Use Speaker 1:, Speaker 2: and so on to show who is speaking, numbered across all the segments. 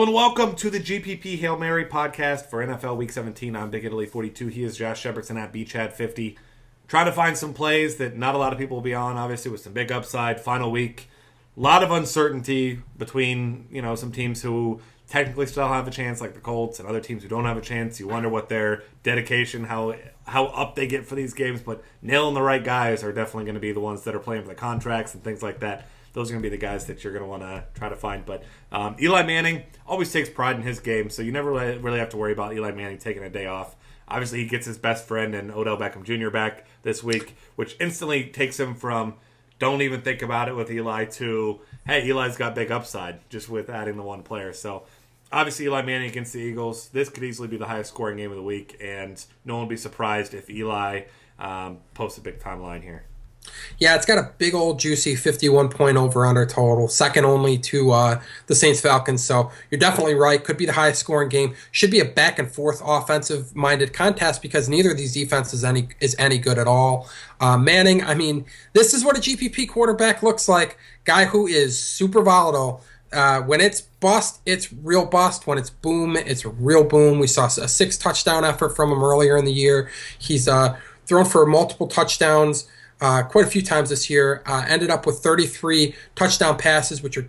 Speaker 1: Hello and welcome to the GPP Hail Mary podcast for NFL Week 17. I'm Big Italy 42. He is Josh Shepardson at BChad50. Trying to find some plays that not a lot of people will be on, obviously, with some big upside. Final week. A lot of uncertainty between, some teams who technically still have a chance, like the Colts, and other teams who don't have a chance. You wonder what their dedication, how up they get for these games, but nailing the right guys are definitely going to be the ones that are playing for the contracts and things like that. Those are going to be the guys that you're going to want to try to find. But Eli Manning always takes pride in his game, so you never really have to worry about Eli Manning taking a day off. Obviously, he gets his best friend and Odell Beckham Jr. back this week, which instantly takes him from don't even think about it with Eli to, hey, Eli's got big upside just with adding the one player. So obviously, Eli Manning against the Eagles, this could easily be the highest scoring game of the week, and no one would be surprised if Eli posts a big-time line here.
Speaker 2: Yeah, it's got a big old juicy 51-point over-under total, second only to the Saints-Falcons. So you're definitely right. Could be the highest scoring game. Should be a back-and-forth offensive-minded contest because neither of these defenses is any good at all. Manning, this is what a GPP quarterback looks like. Guy who is super volatile. When it's bust, it's real bust. When it's boom, it's real boom. We saw a 6-touchdown effort from him earlier in the year. He's thrown for multiple touchdowns quite a few times this year. Ended up with 33 touchdown passes, which are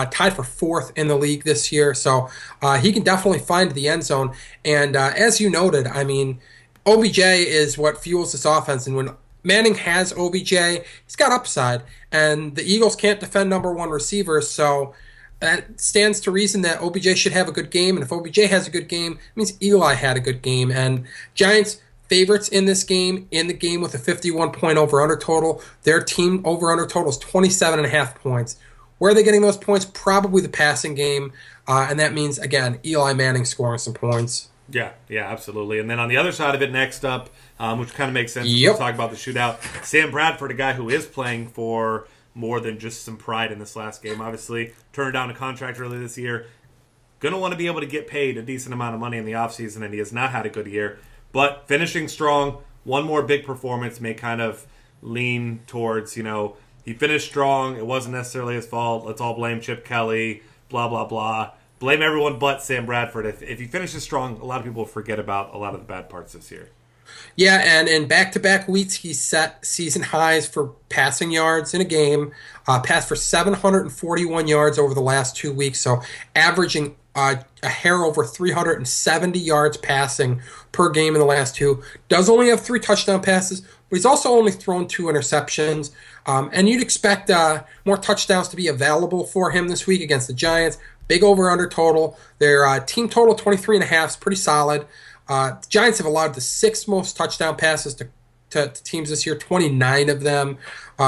Speaker 2: tied for 4th in the league this year. So he can definitely find the end zone. And as you noted, OBJ is what fuels this offense. And when Manning has OBJ, he's got upside. And the Eagles can't defend number one receivers, so that stands to reason that OBJ should have a good game. And if OBJ has a good game, it means Eli had a good game. And Giants favorites in this game, in the game with a 51-point over-under total. Their team over-under total is 27.5 points. Where are they getting those points? Probably the passing game. And that means, again, Eli Manning scoring some points.
Speaker 1: Yeah, absolutely. And then on the other side of it, next up, which kind of makes sense, we'll talk about the shootout. Sam Bradford, a guy who is playing for more than just some pride in this last game. Obviously, turned down a contract earlier this year. Going to want to be able to get paid a decent amount of money in the offseason, and he has not had a good year. But finishing strong, one more big performance may kind of lean towards, he finished strong. It wasn't necessarily his fault. Let's all blame Chip Kelly, blah, blah, blah. Blame everyone but Sam Bradford. If he finishes strong, a lot of people forget about a lot of the bad parts this year.
Speaker 2: Yeah, and in back-to-back weeks, he set season highs for passing yards in a game. Passed for 741 yards over the last 2 weeks, so averaging a hair over 370 yards passing per game in the last 2. Does only have 3 touchdown passes, but he's also only thrown 2 interceptions. And you'd expect more touchdowns to be available for him this week against the Giants. Big over-under total. Their team total 23.5 is pretty solid. The Giants have allowed the 6th most touchdown passes to teams this year, 29 of them.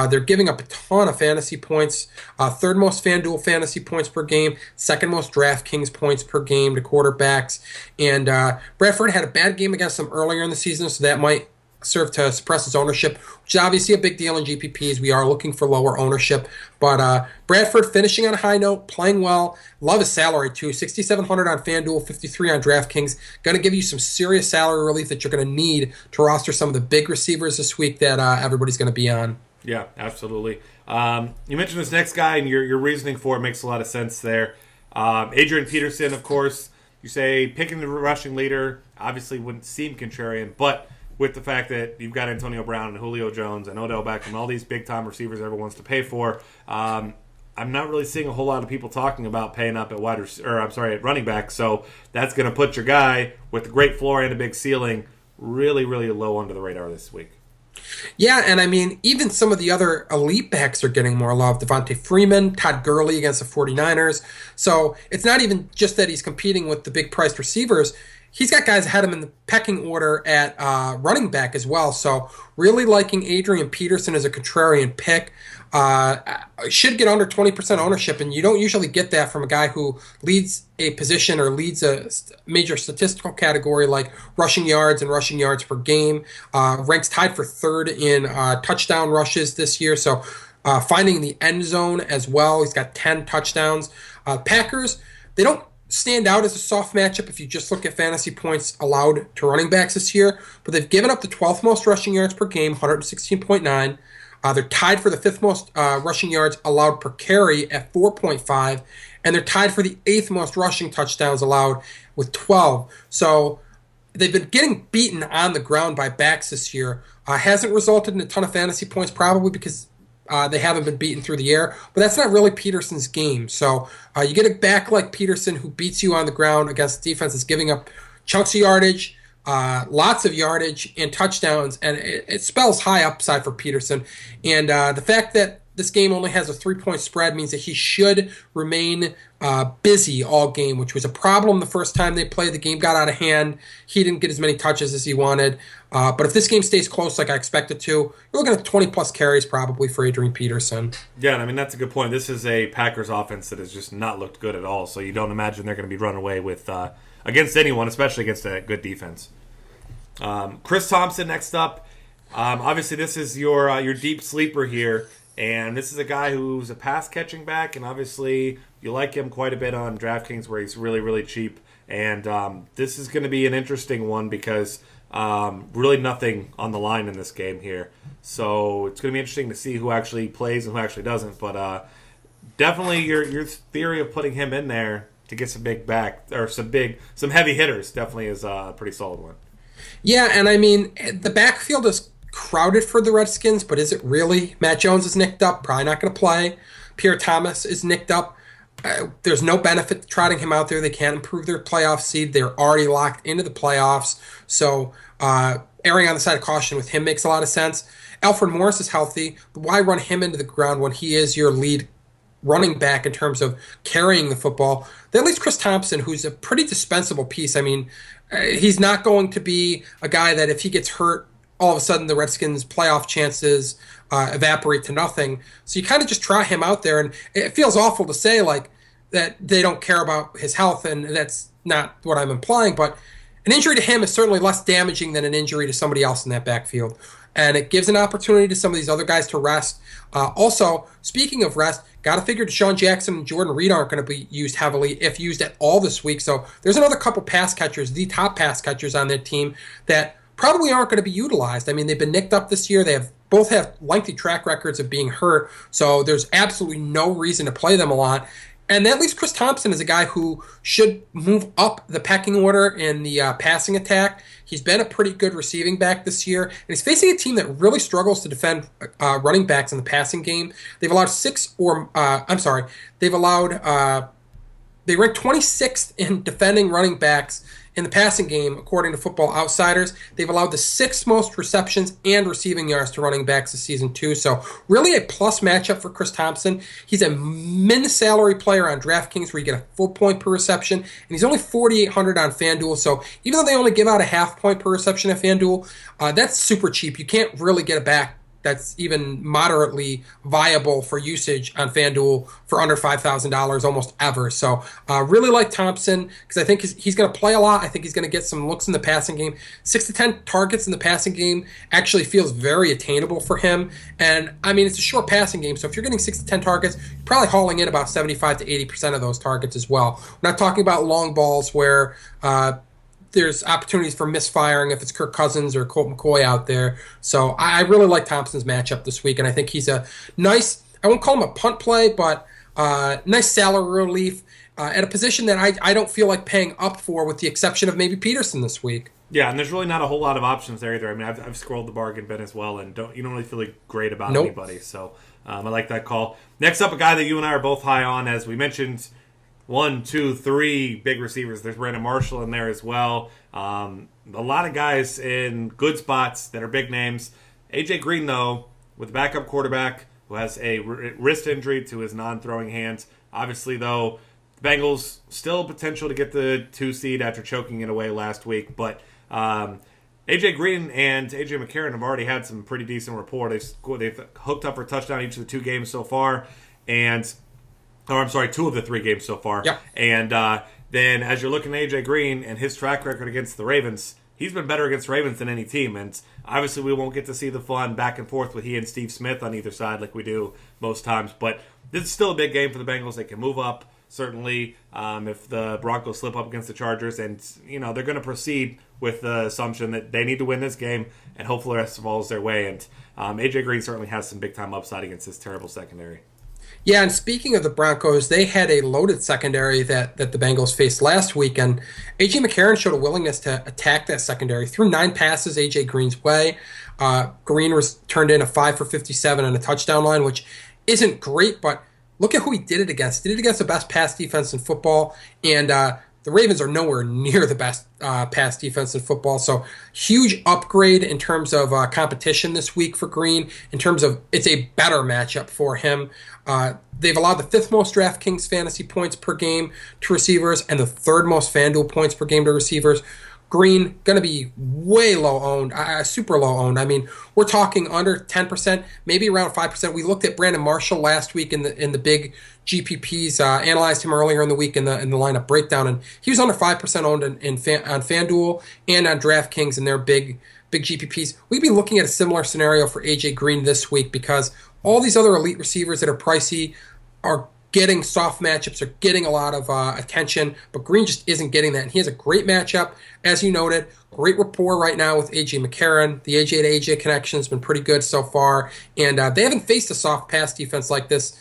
Speaker 2: They're giving up a ton of fantasy points. 3rd most FanDuel fantasy points per game. 2nd most DraftKings points per game to quarterbacks. And Bradford had a bad game against them earlier in the season, so that might serve to suppress his ownership, which is obviously a big deal in GPPs. We are looking for lower ownership. But Bradford finishing on a high note, playing well. Love his salary, too. $6,700 on FanDuel, $53 on DraftKings. Going to give you some serious salary relief that you're going to need to roster some of the big receivers this week that everybody's going to be on.
Speaker 1: Yeah, absolutely. You mentioned this next guy, and your reasoning for it makes a lot of sense there. Adrian Peterson, of course. You say picking the rushing leader obviously wouldn't seem contrarian, but with the fact that you've got Antonio Brown and Julio Jones and Odell Beckham and all these big-time receivers everyone wants to pay for, I'm not really seeing a whole lot of people talking about paying up at at running back. So that's going to put your guy with a great floor and a big ceiling really, really low under the radar this week.
Speaker 2: Yeah, and even some of the other elite backs are getting more love. Devontae Freeman, Todd Gurley against the 49ers. So it's not even just that he's competing with the big-priced receivers. He's got guys ahead of him in the pecking order at running back as well. So really liking Adrian Peterson as a contrarian pick. Should get under 20% ownership, and you don't usually get that from a guy who leads a position or leads a major statistical category like rushing yards and rushing yards per game. Ranks tied for 3rd in touchdown rushes this year. So finding the end zone as well. He's got 10 touchdowns. Packers, they don't stand out as a soft matchup if you just look at fantasy points allowed to running backs this year, but they've given up the 12th most rushing yards per game, 116.9. They're tied for the 5th most rushing yards allowed per carry at 4.5, and they're tied for the 8th most rushing touchdowns allowed with 12. So they've been getting beaten on the ground by backs this year. Hasn't resulted in a ton of fantasy points, probably because they haven't been beaten through the air, but that's not really Peterson's game. So you get a back like Peterson who beats you on the ground against the defense that's giving up chunks of yardage, lots of yardage, and touchdowns, and it spells high upside for Peterson. And the fact that this game only has a 3-point spread means that he should remain busy all game, which was a problem the first time they played. The game got out of hand. He didn't get as many touches as he wanted. But if this game stays close like I expect it to, you're looking at 20-plus carries probably for Adrian Peterson.
Speaker 1: Yeah, I mean, that's a good point. This is a Packers offense that has just not looked good at all, so you don't imagine they're going to be run away with against anyone, especially against a good defense. Chris Thompson next up. Obviously, this is your deep sleeper here. And this is a guy who's a pass-catching back, and obviously you like him quite a bit on DraftKings where he's really, really cheap. And this is going to be an interesting one because really nothing on the line in this game here. So it's going to be interesting to see who actually plays and who actually doesn't. But definitely your theory of putting him in there to get some big back or some heavy hitters definitely is a pretty solid one.
Speaker 2: Yeah, and I mean, the backfield is crowded for the Redskins, but is it really? Matt Jones is nicked up, probably not going to play. Pierre Thomas is nicked up. There's no benefit to trotting him out there. They can't improve their playoff seed. They're already locked into the playoffs. So erring on the side of caution with him makes a lot of sense. Alfred Morris is healthy, but why run him into the ground when he is your lead running back in terms of carrying the football? Then at least Chris Thompson, who's a pretty dispensable piece. I mean, he's not going to be a guy that if he gets hurt, all of a sudden the Redskins' playoff chances evaporate to nothing. So you kind of just try him out there, and it feels awful to say like that they don't care about his health, and that's not what I'm implying, but an injury to him is certainly less damaging than an injury to somebody else in that backfield. And it gives an opportunity to some of these other guys to rest. Also, speaking of rest, got to figure Deshaun Jackson and Jordan Reed aren't going to be used heavily, if used at all this week. So there's another couple pass catchers, the top pass catchers on that team that probably aren't going to be utilized. I mean, they've been nicked up this year. They both have lengthy track records of being hurt, so there's absolutely no reason to play them a lot. And at least Chris Thompson is a guy who should move up the pecking order in the passing attack. He's been a pretty good receiving back this year, and he's facing a team that really struggles to defend running backs in the passing game. They've allowed they ranked 26th in defending running backs in the passing game, according to Football Outsiders. They've allowed the 6th most receptions and receiving yards to running backs this season, too. So really a plus matchup for Chris Thompson. He's a min-salary player on DraftKings where you get a full point per reception, and he's only $4,800 on FanDuel. So even though they only give out a half point per reception at FanDuel, that's super cheap. You can't really get a back that's even moderately viable for usage on FanDuel for under $5,000 almost ever. So really like Thompson because I think he's going to play a lot. I think he's going to get some looks in the passing game. 6 to 10 targets in the passing game actually feels very attainable for him. And, I mean, it's a short passing game, so if you're getting 6 to 10 targets, you're probably hauling in about 75 to 80% of those targets as well. We're not talking about long balls where there's opportunities for misfiring if it's Kirk Cousins or Colt McCoy out there. So I really like Thompson's matchup this week, and I think he's a nice, I won't call him a punt play, but nice salary relief at a position that I don't feel like paying up for, with the exception of maybe Peterson this week.
Speaker 1: Yeah, and there's really not a whole lot of options there either. I mean, I've scrolled the bargain bin as well, and you don't really feel like great about anybody. So I like that call. Next up, a guy that you and I are both high on, as we mentioned, 1, 2, 3 big receivers. There's Brandon Marshall in there as well. A lot of guys in good spots that are big names. AJ Green, though, with a backup quarterback who has a wrist injury to his non-throwing hands. Obviously, though, the Bengals still potential to get the 2 seed after choking it away last week. But AJ Green and AJ McCarron have already had some pretty decent rapport. They've hooked up for a touchdown each of the 2 games so far. Or I'm sorry, 2 of the 3 games so far.
Speaker 2: Yep.
Speaker 1: And then as you're looking at AJ Green and his track record against the Ravens, he's been better against Ravens than any team. And obviously we won't get to see the fun back and forth with he and Steve Smith on either side like we do most times. But this is still a big game for the Bengals. They can move up, certainly, if the Broncos slip up against the Chargers. And, they're going to proceed with the assumption that they need to win this game, and hopefully the rest falls their way. And AJ Green certainly has some big-time upside against this terrible secondary.
Speaker 2: Yeah, and speaking of the Broncos, they had a loaded secondary that the Bengals faced last week, and A.J. McCarron showed a willingness to attack that secondary. Threw 9 passes A.J. Green's way. Green was turned in a 5 for 57 and a touchdown line, which isn't great, but look at who he did it against. He did it against the best pass defense in football, and the Ravens are nowhere near the best pass defense in football. So huge upgrade in terms of competition this week for Green. In terms of it's a better matchup for him. They've allowed the 5th most DraftKings fantasy points per game to receivers and the 3rd most FanDuel points per game to receivers. Green going to be way low owned, super low owned. I mean, we're talking under 10%, maybe around 5%. We looked at Brandon Marshall last week in the big GPPs, analyzed him earlier in the week in the lineup breakdown, and he was under 5% owned on FanDuel and on DraftKings in their big GPPs. We'd be looking at a similar scenario for AJ Green this week because all these other elite receivers that are pricey are getting soft matchups, are getting a lot of attention, but Green just isn't getting that. And he has a great matchup, as you noted, great rapport right now with A.J. McCarron. The A.J. to A.J. connection has been pretty good so far, and they haven't faced a soft pass defense like this.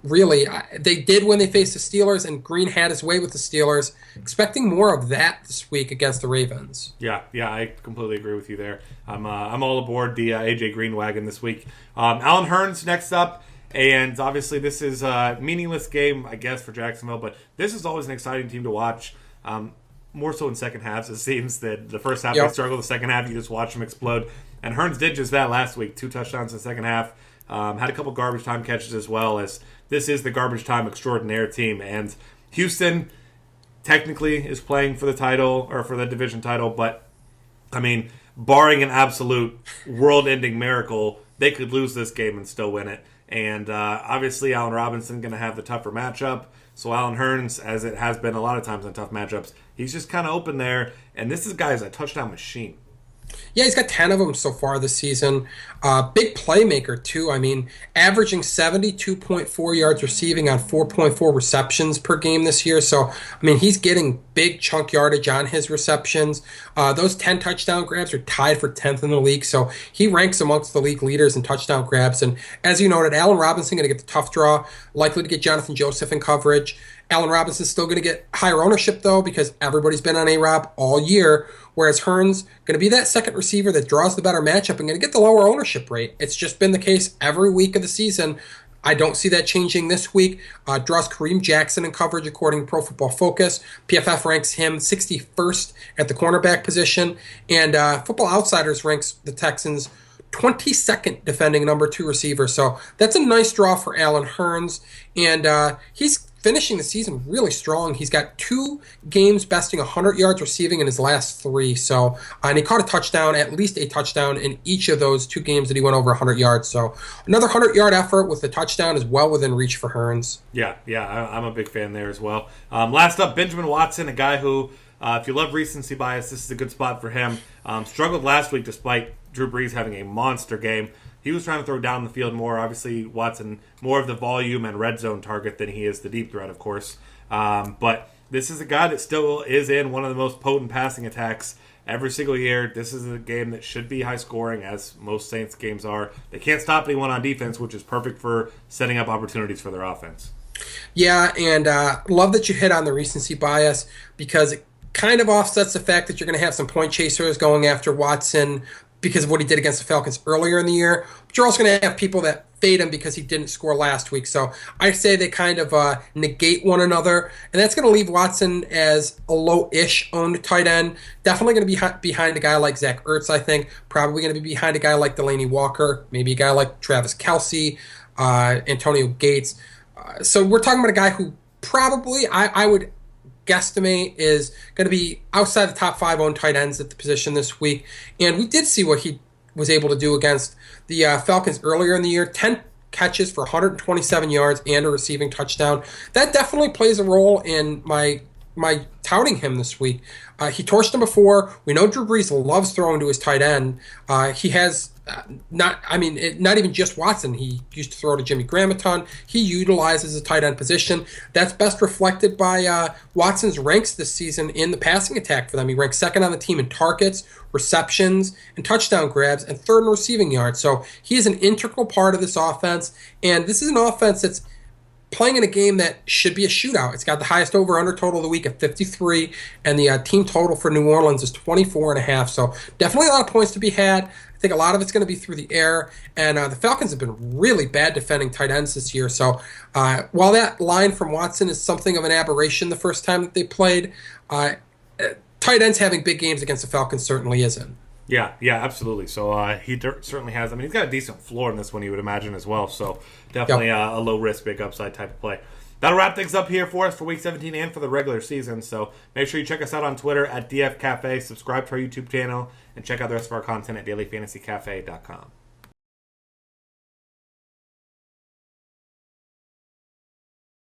Speaker 2: Really, they did when they faced the Steelers, and Green had his way with the Steelers. Expecting more of that this week against the Ravens.
Speaker 1: Yeah, I completely agree with you there. I'm all aboard the A.J. Green wagon this week. Alan Hurns next up. And obviously this is a meaningless game, I guess, for Jacksonville, but this is always an exciting team to watch. More so in second halves. It seems that the first half they struggle, the second half you just watch them explode. And Hurns did just that last week, 2 touchdowns in the second half. Had a couple garbage time catches as well, as this is the garbage time extraordinaire team. And Houston technically is playing for the title, or for the division title, but, I mean, barring an absolute world-ending miracle, they could lose this game and still win it. And obviously, Allen Robinson going to have the tougher matchup. So Alan Hurns, as it has been a lot of times in tough matchups, he's just kind of open there. And this guy is a touchdown machine.
Speaker 2: Yeah, he's got 10 of them so far this season. Big playmaker, too. I mean, averaging 72.4 yards receiving on 4.4 receptions per game this year. So, I mean, he's getting big chunk yardage on his receptions. Those 10 touchdown grabs are tied for 10th in the league. So he ranks amongst the league leaders in touchdown grabs. And as you noted, Allen Robinson going to get the tough draw, likely to get Jonathan Joseph in coverage. Allen Robinson's still going to get higher ownership, though, because everybody's been on A-Rob all year, whereas Hurns going to be that second receiver that draws the better matchup and going to get the lower ownership rate. It's just been the case every week of the season. I don't see that changing this week. Draws Kareem Jackson in coverage according to Pro Football Focus. PFF ranks him 61st at the cornerback position, and Football Outsiders ranks the Texans 22nd defending number 2 receiver. So that's a nice draw for Allen Hurns, and he's finishing the season really strong. He's got 2 games besting 100 yards receiving in his last 3. So, and he caught a touchdown, at least a touchdown in each of those 2 games that he went over 100 yards. So another 100-yard effort with the touchdown is well within reach for Hurns.
Speaker 1: Yeah, I'm a big fan there as well. Last up, Benjamin Watson, a guy who, if you love recency bias, this is a good spot for him. Struggled last week despite Drew Brees having a monster game. He was trying to throw down the field more. Obviously, Watson, more of the volume and red zone target than he is the deep threat, of course. But this is a guy that still is in one of the most potent passing attacks every single year. This is a game that should be high scoring, as most Saints games are. They can't stop anyone on defense, which is perfect for setting up opportunities for their offense.
Speaker 2: Yeah, and love that you hit on the recency bias, because it kind of offsets the fact that you're going to have some point chasers going after Watson because of what he did against the Falcons earlier in the year. But you're also going to have people that fade him because he didn't score last week. So I say they kind of negate one another. And that's going to leave Watson as a low-ish owned tight end. Definitely going to be behind a guy like Zach Ertz, I think. Probably going to be behind a guy like Delaney Walker. Maybe a guy like Travis Kelce, Antonio Gates. So we're talking about a guy who probably, I would guesstimate, is going to be outside the top 5 owned tight ends at the position this week. And we did see what he was able to do against the Falcons earlier in the year. 10 catches for 127 yards and a receiving touchdown. That definitely plays a role in my my touting him this week. He torched him before. We know Drew Brees loves throwing to his tight end. He has not even just Watson. He used to throw to Jimmy Graham a ton. He utilizes a tight end position. That's best reflected by Watson's ranks this season in the passing attack for them. He ranks second on the team in targets, receptions, and touchdown grabs, and third in receiving yards. So he is an integral part of this offense, and this is an offense that's playing in a game that should be a shootout. It's got the highest over-under total of the week at 53, and the team total for New Orleans is 24.5. So definitely a lot of points to be had. I think a lot of it's going to be through the air, and the Falcons have been really bad defending tight ends this year. So while that line from Watson is something of an aberration the first time that they played, tight ends having big games against the Falcons certainly isn't.
Speaker 1: Yeah, absolutely. So he certainly has. I mean, he's got a decent floor in this one, you would imagine, as well. So definitely a low-risk, big upside type of play. That'll wrap things up here for us for Week 17 and for the regular season. So make sure you check us out on Twitter at DF Cafe, subscribe to our YouTube channel, and check out the rest of our content at dailyfantasycafe.com.